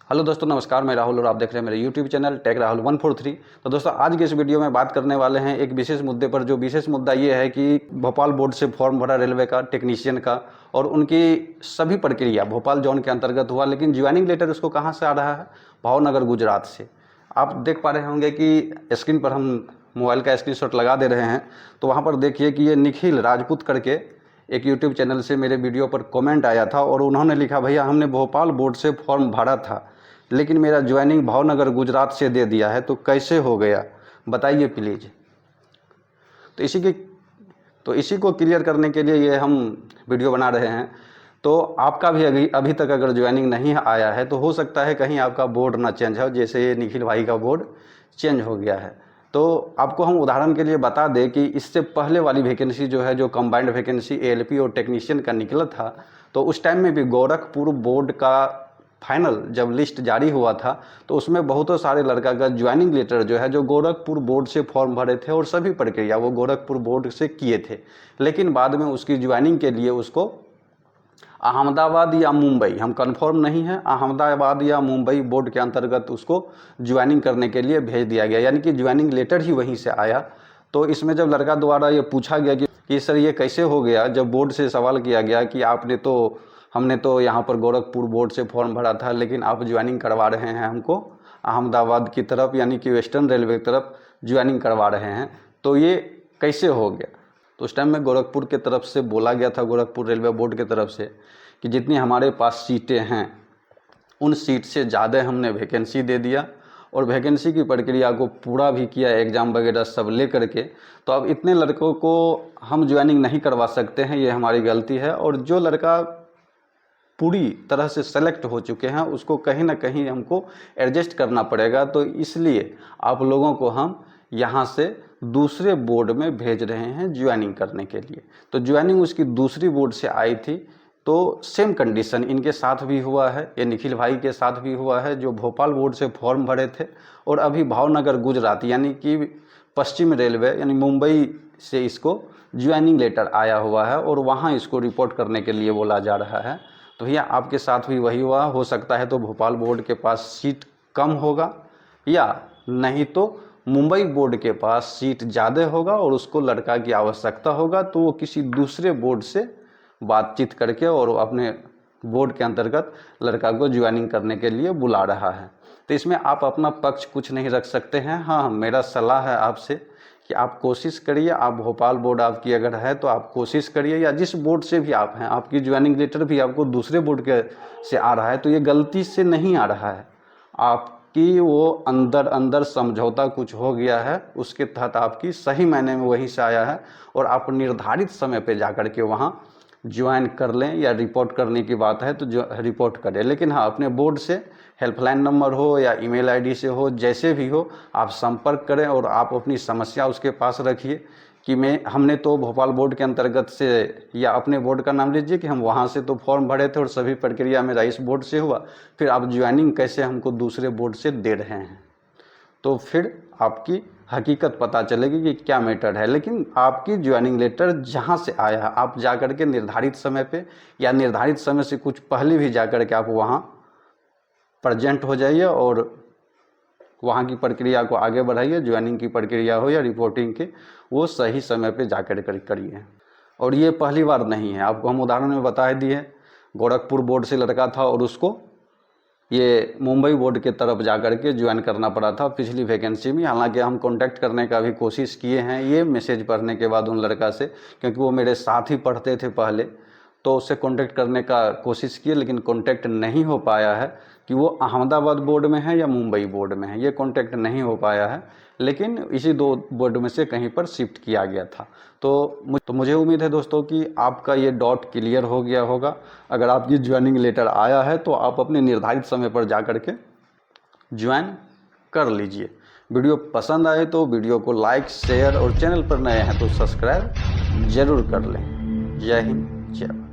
Hello दोस्तों, नमस्कार। मैं राहुल और आप देख रहे हैं मेरे यूट्यूब चैनल टेक राहुल 143। तो दोस्तों, आज के इस वीडियो में बात करने वाले हैं एक विशेष मुद्दे पर। जो विशेष मुद्दा ये है कि भोपाल बोर्ड से फॉर्म भरा रेलवे का टेक्नीशियन का, और उनकी सभी प्रक्रिया भोपाल जोन के अंतर्गत हुआ, लेकिन ज्वाइनिंग लेटर उसको कहाँ से आ रहा है? भावनगर गुजरात से। आप देख पा रहे होंगे कि स्क्रीन पर हम मोबाइल का स्क्रीनशॉट लगा दे रहे हैं, तो वहाँ पर देखिए कि ये निखिल राजपूत करके एक यूट्यूब चैनल से मेरे वीडियो पर कमेंट आया था और उन्होंने लिखा, भैया हमने भोपाल बोर्ड से फॉर्म भरा था लेकिन मेरा ज्वाइनिंग भावनगर गुजरात से दे दिया है, तो कैसे हो गया बताइए प्लीज़। तो इसी को क्लियर करने के लिए ये हम वीडियो बना रहे हैं। तो आपका भी अभी तक अगर ज्वाइनिंग नहीं आया है तो हो सकता है कहीं आपका बोर्ड ना चेंज हो, जैसे ये निखिल भाई का बोर्ड चेंज हो गया है। तो आपको हम उदाहरण के लिए बता दें कि इससे पहले वाली वैकेंसी जो है, जो कंबाइंड वैकेंसी एएलपी और टेक्नीशियन का निकला था, तो उस टाइम में भी गोरखपुर बोर्ड का फाइनल जब लिस्ट जारी हुआ था तो उसमें बहुतों सारे लड़का का ज्वाइनिंग लेटर जो है, जो गोरखपुर बोर्ड से फॉर्म भरे थे और सभी प्रक्रिया वो गोरखपुर बोर्ड से किए थे, लेकिन बाद में उसकी ज्वाइनिंग के लिए उसको अहमदाबाद या मुंबई, हम कंफर्म नहीं है, अहमदाबाद या मुंबई बोर्ड के अंतर्गत उसको ज्वाइनिंग करने के लिए भेज दिया गया, यानी कि ज्वाइनिंग लेटर ही वहीं से आया। तो इसमें जब लड़का द्वारा ये पूछा गया कि सर ये कैसे हो गया, जब बोर्ड से सवाल किया गया कि हमने तो यहाँ पर गोरखपुर बोर्ड से फॉर्म भरा था लेकिन आप ज्वाइनिंग करवा रहे हैं हमको अहमदाबाद की तरफ, यानी कि वेस्टर्न रेलवे की तरफ ज्वाइनिंग करवा रहे हैं, तो ये कैसे हो गया? तो उस टाइम में गोरखपुर के तरफ से बोला गया था, गोरखपुर रेलवे बोर्ड के तरफ से, कि जितनी हमारे पास सीटें हैं उन सीट से ज़्यादा हमने वैकेंसी दे दिया और वैकेंसी की प्रक्रिया को पूरा भी किया, एग्ज़ाम वगैरह सब ले करके। तो अब इतने लड़कों को हम ज्वाइनिंग नहीं करवा सकते हैं, ये हमारी गलती है। और जो लड़का पूरी तरह से सेलेक्ट हो चुके हैं उसको कहीं ना कहीं हमको एडजस्ट करना पड़ेगा। तो इसलिए आप लोगों को हम यहाँ से दूसरे बोर्ड में भेज रहे हैं ज्वाइनिंग करने के लिए। तो ज्वाइनिंग उसकी दूसरी बोर्ड से आई थी, तो सेम कंडीशन इनके साथ भी हुआ है, ये निखिल भाई के साथ भी हुआ है, जो भोपाल बोर्ड से फॉर्म भरे थे और अभी भावनगर गुजरात यानी कि पश्चिम रेलवे यानी मुंबई से इसको ज्वाइनिंग लेटर आया हुआ है और वहाँ इसको रिपोर्ट करने के लिए बोला जा रहा है। तो भैया आपके साथ भी वही हुआ हो सकता है, तो भोपाल बोर्ड के पास सीट कम होगा या नहीं तो मुंबई बोर्ड के पास सीट ज़्यादा होगा और उसको लड़का की आवश्यकता होगा, तो वो किसी दूसरे बोर्ड से बातचीत करके और अपने बोर्ड के अंतर्गत लड़का को ज्वाइनिंग करने के लिए बुला रहा है। तो इसमें आप अपना पक्ष कुछ नहीं रख सकते हैं। हाँ, मेरा सलाह है आपसे कि आप कोशिश करिए, आप भोपाल बोर्ड आपकी अगर है तो आप कोशिश करिए, या जिस बोर्ड से भी आप हैं, आपकी ज्वाइनिंग लेटर भी आपको दूसरे बोर्ड के से आ रहा है तो ये गलती से नहीं आ रहा है, आपकी वो अंदर समझौता कुछ हो गया है, उसके तहत आपकी सही मायने में वहीं से आया है और आप निर्धारित समय पे जा कर के वहाँ ज्वाइन कर लें, या रिपोर्ट करने की बात है तो जो रिपोर्ट करें। लेकिन हाँ, अपने बोर्ड से हेल्पलाइन नंबर हो या ईमेल आईडी से हो, जैसे भी हो आप संपर्क करें और आप अपनी समस्या उसके पास रखिए कि हमने तो भोपाल बोर्ड के अंतर्गत से, या अपने बोर्ड का नाम लीजिए कि हम वहाँ से तो फॉर्म भरे थे और सभी प्रक्रिया मेरा इस बोर्ड से हुआ, फिर आप ज्वाइनिंग कैसे हमको दूसरे बोर्ड से दे रहे हैं? तो फिर आपकी हकीकत पता चलेगी कि क्या मैटर है। लेकिन आपकी ज्वाइनिंग लेटर जहाँ से आया है आप जा कर के निर्धारित समय पे या निर्धारित समय से कुछ पहले भी जा कर के आप वहाँ प्रेजेंट हो जाइए और वहाँ की प्रक्रिया को आगे बढ़ाइए, ज्वाइनिंग की प्रक्रिया हो या रिपोर्टिंग की, वो सही समय पे जा कर करिए। और ये पहली बार नहीं है, आपको हम उदाहरण में बता दिए, गोरखपुर बोर्ड से लड़का था और उसको ये मुंबई बोर्ड के तरफ जा कर के ज्वाइन करना पड़ा था पिछली वैकेंसी में। हालांकि हम कांटेक्ट करने का भी कोशिश किए हैं ये मैसेज पढ़ने के बाद उन लड़का से, क्योंकि वो मेरे साथ ही पढ़ते थे पहले, तो उससे कांटेक्ट करने का कोशिश किए लेकिन कांटेक्ट नहीं हो पाया है कि वो अहमदाबाद बोर्ड में है या मुंबई बोर्ड में है, ये कांटेक्ट नहीं हो पाया है। लेकिन इसी दो बोर्ड में से कहीं पर शिफ्ट किया गया था। तो मुझे उम्मीद है दोस्तों कि आपका ये डाउट क्लियर हो गया होगा। अगर आपकी ज्वाइनिंग लेटर आया है तो आप अपने निर्धारित समय पर जा कर के ज्वाइन कर लीजिए। वीडियो पसंद आए तो वीडियो को लाइक, शेयर और चैनल पर नए हैं तो सब्सक्राइब जरूर कर लें। जय हिंद, जय भारत।